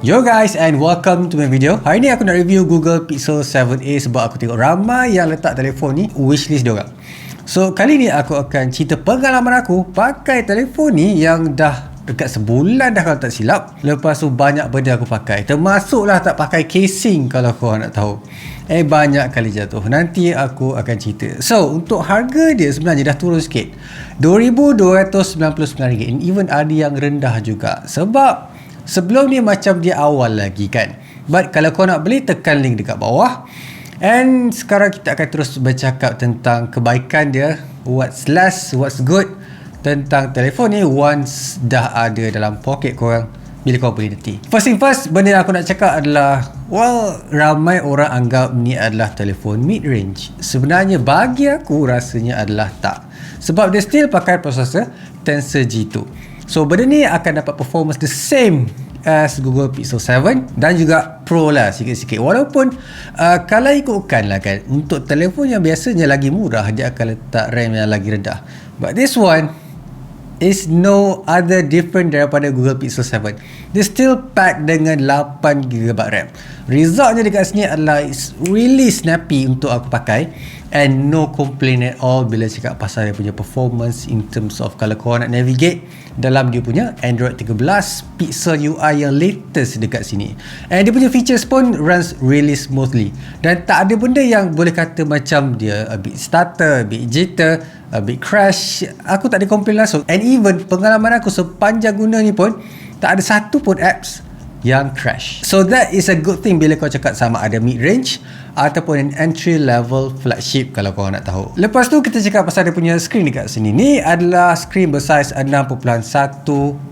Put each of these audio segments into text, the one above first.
Yo guys and welcome to my video. Hari ni aku nak review Google Pixel 7a sebab aku tengok ramai yang letak telefon ni wishlist diorang. So kali ni aku akan cerita pengalaman aku pakai telefon ni yang dah dekat sebulan dah kalau tak silap. Lepas tu banyak benda aku pakai, termasuklah tak pakai casing kalau korang nak tahu. Banyak kali jatuh. Nanti aku akan cerita. So untuk harga dia sebenarnya dah turun sikit, RM2,299, and even ada yang rendah juga. Sebab sebelum ni macam dia awal lagi kan. But kalau kau nak beli, tekan link dekat bawah. And sekarang kita akan terus bercakap tentang kebaikan dia, what's last, what's good tentang telefon ni once dah ada dalam poket korang bila kau beli nanti. First thing first, benda yang aku nak cakap adalah, ramai orang anggap ni adalah telefon mid-range. Sebenarnya bagi aku rasanya adalah tak. Sebab dia still pakai prosesor Tensor G2. So benda ni akan dapat performance the same as Google Pixel 7 dan juga Pro lah sikit-sikit. Walaupun kalau ikutkan lah kan, untuk telefon yang biasanya lagi murah dia akan letak RAM yang lagi rendah. But this one is no other different daripada Google Pixel 7. Dia still pack dengan 8GB RAM. Resultnya dekat sini adalah it's really snappy untuk aku pakai, and no complaint at all bila cakap pasal dia punya performance in terms of kalau korang nak navigate dalam dia punya Android 13 Pixel UI yang latest dekat sini. And dia punya features pun runs really smoothly, dan tak ada benda yang boleh kata macam dia a bit stutter, a bit jitter, a bit crash. Aku tak ada komplain langsung. And even pengalaman aku sepanjang guna ni pun tak ada satu pun apps yang crash. So that is a good thing bila kau cakap sama ada mid-range ataupun an entry level flagship kalau kau nak tahu. Lepas tu kita cakap pasal dia punya screen dekat sini. Ni adalah screen bersaiz 6.1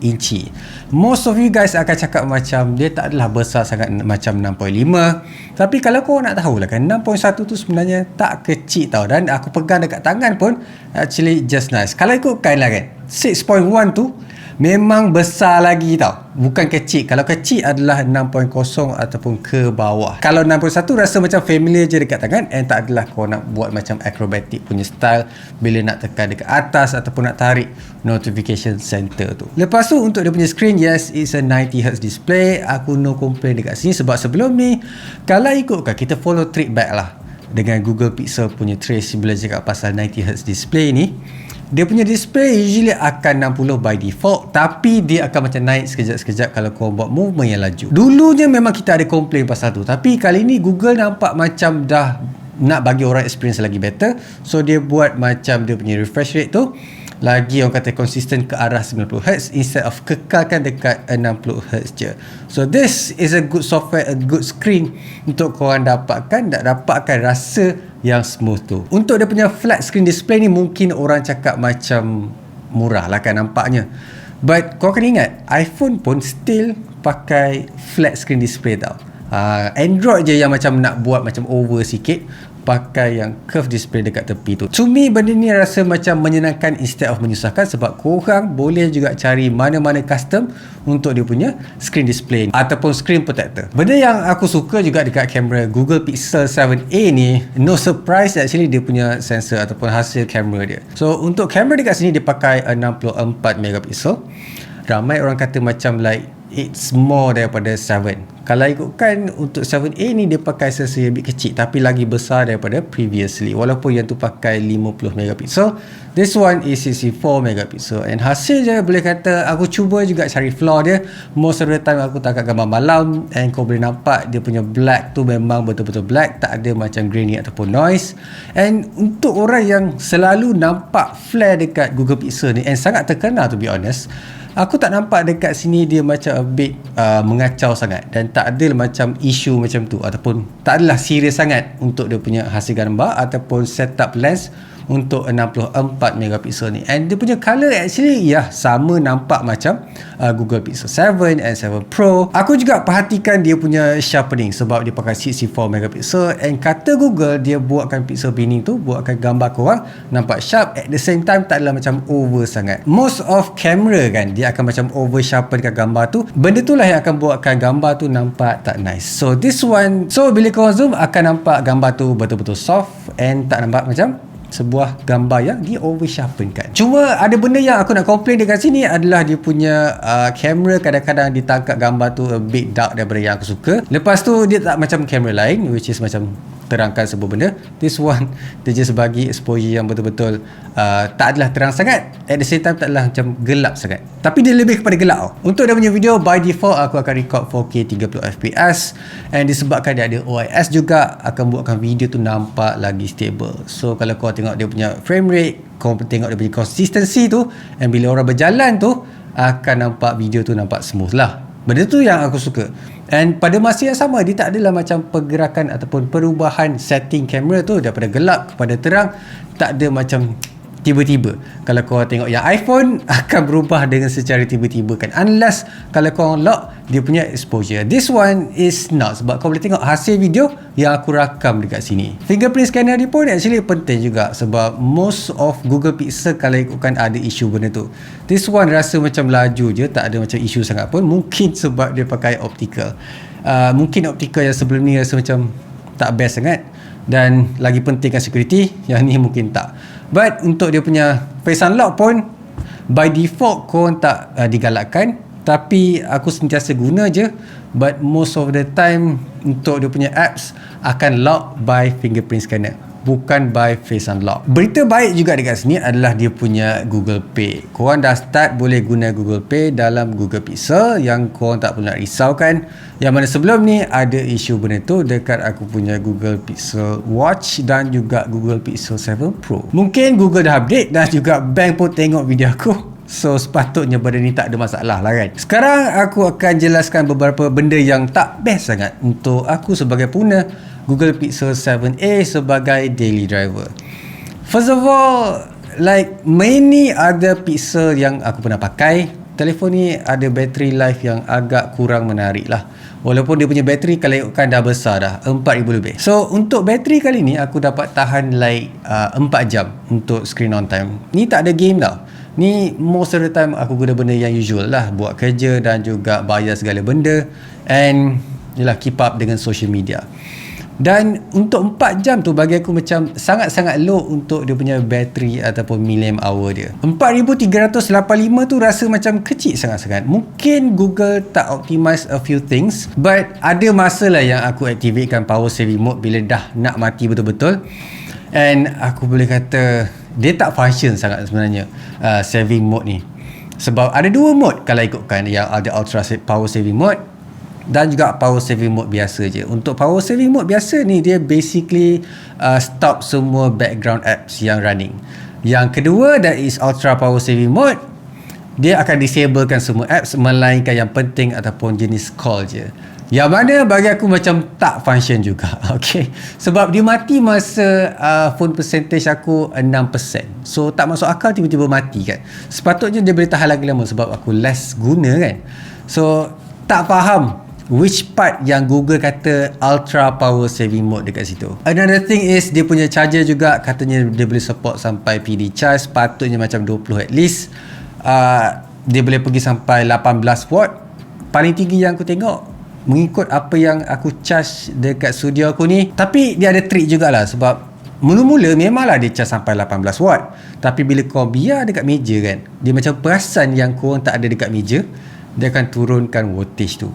inci. Most of you guys akan cakap macam dia tak adalah besar sangat macam 6.5. Tapi kalau kau nak tahu lah kan, 6.1 tu sebenarnya tak kecil tau. Dan aku pegang dekat tangan pun actually just nice. Kalau ikutkan lah kan, 6.1 tu memang besar lagi tau, bukan kecil. Kalau kecil adalah 6.0 ataupun ke bawah. Kalau 6.1 rasa macam familiar je dekat tangan, and tak adalah kau nak buat macam acrobatic punya style bila nak tekan dekat atas ataupun nak tarik notification center tu. Lepas tu untuk dia punya screen, yes, it's a 90Hz display. Aku no complain dekat sini sebab sebelum ni kalau ikutkan kita follow trick back lah dengan Google Pixel punya trace bila cakap pasal 90Hz display ni, dia punya display usually akan 60 by default, tapi dia akan macam naik sekejap-sekejap kalau kau buat movement yang laju. Dulunya memang kita ada komplain pasal tu, tapi kali ni Google nampak macam dah nak bagi orang experience lagi better. So dia buat macam dia punya refresh rate tu lagi orang kata konsisten ke arah 90Hz instead of kekalkan dekat 60Hz je. So this is a good software, a good screen untuk korang dapatkan rasa yang smooth tu. Untuk dia punya flat screen display ni mungkin orang cakap macam murah lah kan nampaknya, but kau kena ingat iPhone pun still pakai flat screen display tau. Android je yang macam nak buat macam over sikit, pakai yang curve display dekat tepi tu. To me benda ni rasa macam menyenangkan instead of menyusahkan, sebab korang boleh juga cari mana-mana custom untuk dia punya screen display ataupun screen protector. Benda yang aku suka juga dekat kamera Google Pixel 7a ni, no surprise actually, dia punya sensor ataupun hasil kamera dia. So untuk kamera dekat sini dia pakai 64 megapixel. Ramai orang kata macam like it's more daripada 7. Kalau ikutkan untuk 7a ni dia pakai sensor yang lebih kecil tapi lagi besar daripada previously. Walaupun yang tu pakai 50 megapixel, this one is 64 megapixel. And hasilnya boleh kata aku cuba juga cari flaw dia. Most of the time aku tangkap gambar malam, and kau boleh nampak dia punya black tu memang betul-betul black, tak ada macam grainy ataupun noise. And untuk orang yang selalu nampak flare dekat Google Pixel ni, and sangat terkenal to be honest, aku tak nampak dekat sini dia macam a bit mengacau sangat, dan tak ada macam isu macam tu, ataupun tak adalah serius sangat untuk dia punya hasil gambar ataupun setup lens untuk 64 megapixel ni. And dia punya color actually sama nampak macam Google Pixel 7 and 7 Pro. Aku juga perhatikan dia punya sharpening sebab dia pakai 64 megapixel, and kata Google dia buatkan pixel binning tu buatkan gambar korang nampak sharp, at the same time tak adalah macam over sangat. Most of camera kan dia akan macam over sharpenkan gambar tu, benda tu lah yang akan buatkan gambar tu nampak tak nice. So this one, so bila korang zoom akan nampak gambar tu betul-betul soft and tak nampak macam sebuah gambar yang di over sharpenkan. Cuma ada benda yang aku nak complain dekat sini adalah dia punya kamera kadang-kadang ditangkap gambar tu a bit dark daripada yang aku suka. Lepas tu dia tak macam kamera lain which is macam terangkan sebuah benda. This one dia just bagi exposure yang betul-betul tak adalah terang sangat, at the same time tak adalah macam gelap sangat, tapi dia lebih kepada gelap tau. Untuk dia punya video by default aku akan record 4K 30fps, and disebabkan dia ada OIS juga akan buatkan video tu nampak lagi stable. So kalau kau tengok dia punya frame rate, kau tengok dia punya consistency tu, and bila orang berjalan tu akan nampak video tu nampak smooth lah. Benda tu yang aku suka. And pada masa yang sama dia tak adalah macam pergerakan ataupun perubahan setting kamera tu daripada gelap kepada terang, tak ada macam tiba-tiba. Kalau kau tengok yang iPhone akan berubah dengan secara tiba-tiba kan, unless kalau kau lock dia punya exposure. This one is not, sebab kau boleh tengok hasil video yang aku rakam dekat sini. Fingerprint scanner ni pun actually penting juga, sebab most of Google Pixel kalau ikutkan ada isu benda tu. This one rasa macam laju je, tak ada macam isu sangat pun. Mungkin sebab dia pakai optical. Mungkin optical yang sebelum ni rasa macam tak best sangat, dan lagi penting kan security, yang ni mungkin tak. But untuk dia punya face unlock pun by default korang tak digalakkan, tapi aku sentiasa guna je. But most of the time untuk dia punya apps akan lock by fingerprint scanner, bukan by face unlock. Berita baik juga dekat sini adalah dia punya Google Pay. Korang dah start boleh guna Google Pay dalam Google Pixel, yang korang tak perlu nak risaukan. Yang mana sebelum ni ada isu benda tu dekat aku punya Google Pixel Watch dan juga Google Pixel 7 Pro. Mungkin Google dah update dan juga bank pun tengok video aku, so sepatutnya benda ni tak ada masalah lah kan. Sekarang aku akan jelaskan beberapa benda yang tak best sangat untuk aku sebagai pengguna Google Pixel 7a sebagai daily driver. First of all, like many other Pixel yang aku pernah pakai, telefon ni ada battery life yang agak kurang menarik lah. Walaupun dia punya bateri kalau ikutkan dah besar dah, 4000 lebih. So untuk bateri kali ni aku dapat tahan like 4 jam untuk screen on time. Ni tak ada game tau. Ni most of the time aku guna benda yang usual lah, buat kerja dan juga bayar segala benda, and yelah keep up dengan social media. Dan untuk 4 jam tu bagi aku macam sangat-sangat low untuk dia punya bateri ataupun milliamp hour dia. 4385 tu rasa macam kecil sangat-sangat. Mungkin Google tak optimize a few things, but ada masa lah yang aku activatekan power saving mode bila dah nak mati betul-betul, and aku boleh kata dia tak function sangat sebenarnya saving mode ni. Sebab ada dua mode kalau ikutkan, yang ada ultra power saving mode dan juga power saving mode biasa je. Untuk power saving mode biasa ni dia basically stop semua background apps yang running. Yang kedua, that is ultra power saving mode, dia akan disablekan semua apps melainkan yang penting ataupun jenis call je, yang mana bagi aku macam tak function juga. Okay, sebab dia mati masa phone percentage aku 6%, so tak masuk akal tiba-tiba mati kan. Sepatutnya dia boleh tahan lagi lama sebab aku less guna kan. So tak faham which part yang Google kata ultra power saving mode dekat situ. Another thing is dia punya charger juga katanya dia boleh support sampai PD charge, patutnya macam 20 at least. Dia boleh pergi sampai 18 watt. Paling tinggi yang aku tengok mengikut apa yang aku charge dekat studio aku ni. Tapi dia ada trick jugalah, sebab mula-mula memanglah dia charge sampai 18 watt, tapi bila kau biar dekat meja kan, dia macam perasan yang korang tak ada dekat meja, dia akan turunkan wattage tu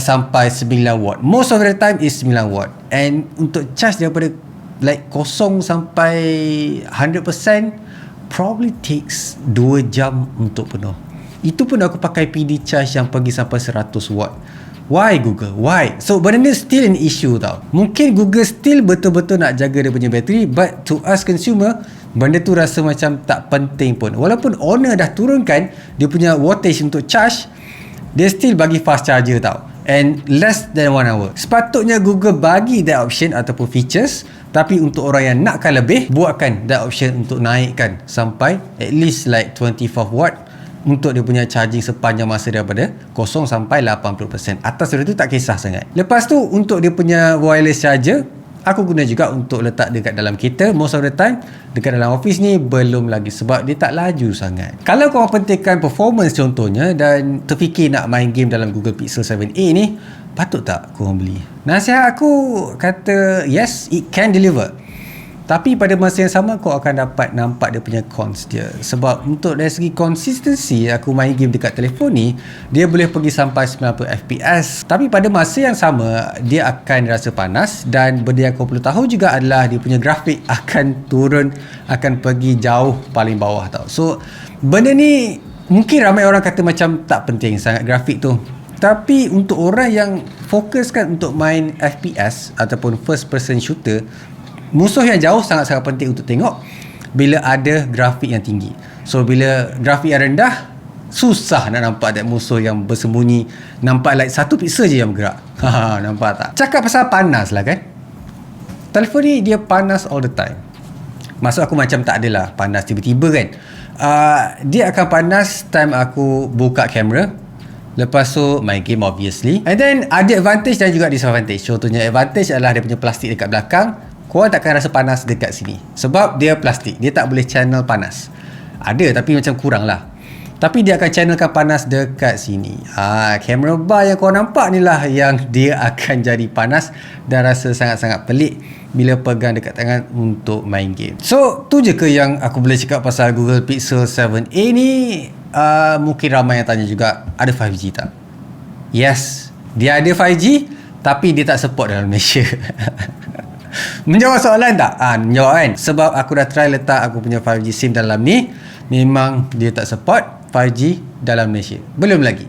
sampai 9 watt. Most of the time is 9 watt. And untuk charge daripada like 0 sampai 100% probably takes 2 jam untuk penuh. Itu pun aku pakai PD charge yang pergi sampai 100 watt. Why Google? Why? So benda ni still an issue tau. Mungkin Google still betul-betul nak jaga dia punya bateri, but to us consumer, benda tu rasa macam tak penting pun. Walaupun owner dah turunkan dia punya wattage untuk charge, dia still bagi fast charger tau, and less than 1 hour. Sepatutnya Google bagi that option ataupun features, tapi untuk orang yang nakkan lebih, buatkan that option untuk naikkan sampai at least like 24 watt untuk dia punya charging sepanjang masa daripada 0 sampai 80%. Atas dari tu tak kisah sangat. Lepas tu untuk dia punya wireless charger, aku guna juga untuk letak dekat dalam kereta. Most of the time dekat dalam office ni belum lagi, sebab dia tak laju sangat. Kalau korang pentingkan performance contohnya dan terfikir nak main game dalam Google Pixel 7a ni, patut tak korang beli? Nasihat aku kata yes, it can deliver. Tapi pada masa yang sama kau akan dapat nampak dia punya cons dia. Sebab untuk dari segi konsistensi aku main game dekat telefon ni, dia boleh pergi sampai 90 FPS. Tapi pada masa yang sama dia akan rasa panas, dan benda yang kau perlu tahu juga adalah dia punya grafik akan turun, akan pergi jauh paling bawah tau. So benda ni mungkin ramai orang kata macam tak penting sangat grafik tu. Tapi untuk orang yang fokuskan untuk main FPS ataupun first person shooter, musuh yang jauh sangat-sangat penting untuk tengok bila ada grafik yang tinggi. So bila grafik yang rendah, susah nak nampak that musuh yang bersembunyi, nampak like 1 pixel je yang bergerak. Nampak tak? Cakap pasal panas lah kan, telefon ni dia panas all the time. Maksud aku macam tak adalah panas tiba-tiba kan. Dia akan panas time aku buka kamera, lepas tu main game obviously. And then ada advantage dan juga disadvantage. Contohnya advantage adalah dia punya plastik dekat belakang. Korang takkan rasa panas dekat sini sebab dia plastik, dia tak boleh channel panas. Ada tapi macam kurang lah. Tapi dia akan channelkan panas dekat sini. Camera bar yang korang nampak ni lah yang dia akan jadi panas dan rasa sangat-sangat pelik bila pegang dekat tangan untuk main game. So tu je ke yang aku boleh cakap pasal Google Pixel 7a ni. Mungkin ramai yang tanya juga, ada 5G tak? Yes, dia ada 5G tapi dia tak support dalam Malaysia. Menjawab soalan tak? Menjawab kan. Sebab aku dah try letak aku punya 5G SIM dalam ni, memang dia tak support 5G dalam Malaysia. Belum lagi.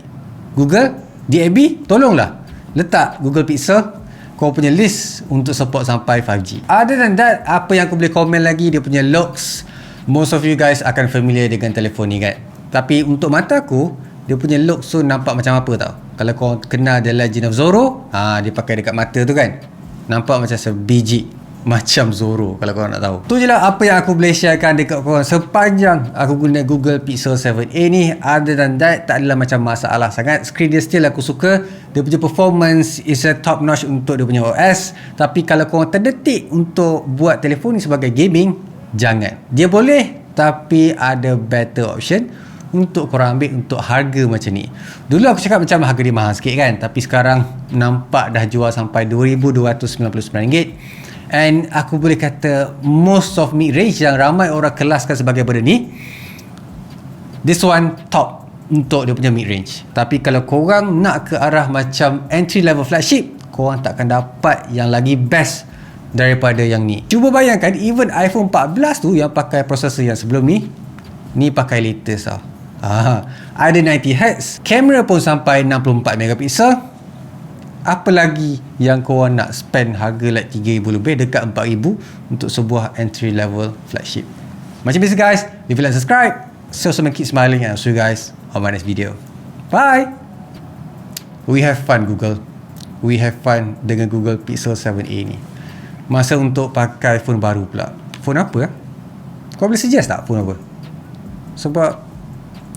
Google, DAB, tolonglah letak Google Pixel kau punya list untuk support sampai 5G. Other than that, apa yang aku boleh komen lagi, dia punya looks, most of you guys akan familiar dengan telefon ni kan. Tapi untuk mata aku, dia punya looks tu nampak macam apa tau. Kalau kau kenal The Legend of Zorro, dia pakai dekat mata tu kan, nampak macam sebiji macam Zorro kalau korang nak tahu. Tu je lah apa yang aku boleh sharekan dekat korang sepanjang aku guna Google Pixel 7a ni. Other than that, tak adalah macam masalah sangat. Screen dia still aku suka. Dia punya performance is a top notch untuk dia punya OS. Tapi kalau korang terdetik untuk buat telefon ni sebagai gaming, jangan. Dia boleh, tapi ada better option untuk korang ambil untuk harga macam ni. Dulu aku cakap macam harga dia mahal sikit kan, tapi sekarang nampak dah jual sampai RM2,299. And aku boleh kata most of mid range yang ramai orang kelaskan sebagai benda ni, this one top untuk dia punya mid range. Tapi kalau korang nak ke arah macam entry level flagship, korang takkan dapat yang lagi best daripada yang ni. Cuba bayangkan even iPhone 14 tu yang pakai prosesor yang sebelum ni pakai latest tau. Ada 90Hz, kamera pun sampai 64 megapiksel. Apa lagi yang korang nak spend harga like 3,000 lebih dekat 4,000 untuk sebuah entry level flagship. Macam biasa guys, leave a like, subscribe, so keep smiling, and I'll see you guys on my next video. Bye. We have fun Google. We have fun dengan Google Pixel 7a ni. Masa untuk pakai phone baru pula. Phone apa? Kau boleh suggest tak phone apa? Sebab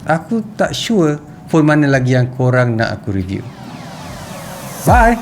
aku tak sure phone mana lagi yang korang nak aku review. Bye.